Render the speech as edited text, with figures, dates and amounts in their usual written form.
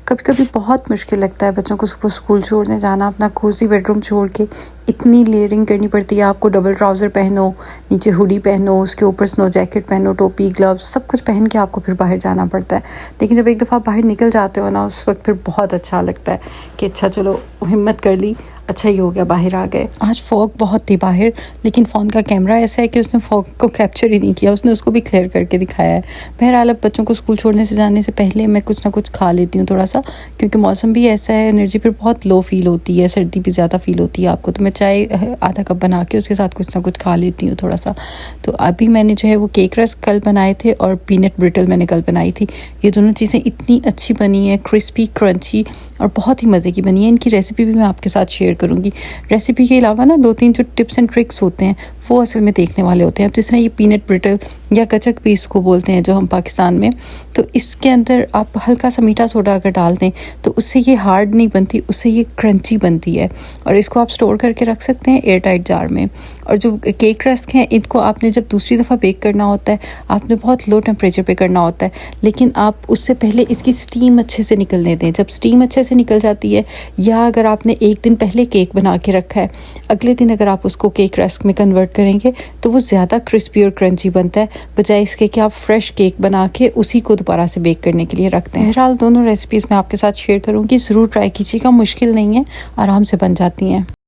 कभी कभी बहुत मुश्किल लगता है बच्चों को सुबह स्कूल छोड़ने जाना, अपना कोज़ी बेडरूम छोड़ के। इतनी लेयरिंग करनी पड़ती है आपको, डबल ट्राउज़र पहनो, नीचे हुडी पहनो, उसके ऊपर स्नो जैकेट पहनो, टोपी, ग्लव्स, सब कुछ पहन के आपको फिर बाहर जाना पड़ता है। लेकिन जब एक दफ़ा बाहर निकल जाते हो ना, उस वक्त फिर बहुत अच्छा लगता है कि अच्छा चलो हिम्मत कर ली, अच्छा ही हो गया बाहर आ गए। आज फॉग बहुत थी बाहर, लेकिन फ़ोन का कैमरा ऐसा है कि उसने फॉग को कैप्चर ही नहीं किया, उसने उसको भी क्लियर करके दिखाया है। बहरहाल अब बच्चों को स्कूल छोड़ने से जाने से पहले मैं कुछ ना कुछ खा लेती हूँ थोड़ा सा, क्योंकि मौसम भी ऐसा है, एनर्जी फिर बहुत लो फील होती है, सर्दी भी ज़्यादा फील होती है आपको। तो मैं चाय आधा कप बना के उसके साथ कुछ ना कुछ खा लेती हूँ थोड़ा सा। तो अभी मैंने जो है वो केक रस्क कल बनाए थे और पीनट ब्रिटल मैंने कल बनाई थी। ये दोनों चीज़ें इतनी अच्छी बनी है, क्रिस्पी, क्रंची और बहुत ही मज़े की बनी है। इनकी रेसिपी भी मैं आपके साथ शेयर करूँगी। रेसिपी के अलावा ना 2-3 जो टिप्स एंड ट्रिक्स होते हैं वो असल में देखने वाले होते हैं। अब जिस तरह ये पीनट ब्रिटल या कचक पीस को बोलते हैं जो हम पाकिस्तान में, तो इसके अंदर आप हल्का सा मीठा सोडा अगर डाल दें तो उससे ये हार्ड नहीं बनती, उससे ये क्रंची बनती है। और इसको आप स्टोर करके रख सकते हैं एयर टाइट जार में। और जो केक रस्क हैं इनको आपने जब दूसरी दफ़ा बेक करना होता है, आपने बहुत लो टेम्परेचर पे करना होता है, लेकिन आप उससे पहले इसकी स्टीम अच्छे से निकलने दें। जब स्टीम अच्छे से निकल जाती है, या अगर आपने एक दिन पहले केक बना के रखा है, अगले दिन अगर आप उसको केक रस्क में कन्वर्ट करेंगे तो वो ज़्यादा क्रिस्पी और क्रंची बनता है, बजाय इसके कि आप फ्रेश केक बना के उसी को दोबारा से बेक करने के लिए रखते हैं। बहरहाल दोनों रेसिपीज़ मैं आपके साथ शेयर करूँगी, ज़रूर ट्राई कीजिएगा, मुश्किल नहीं है, आराम से बन जाती हैं।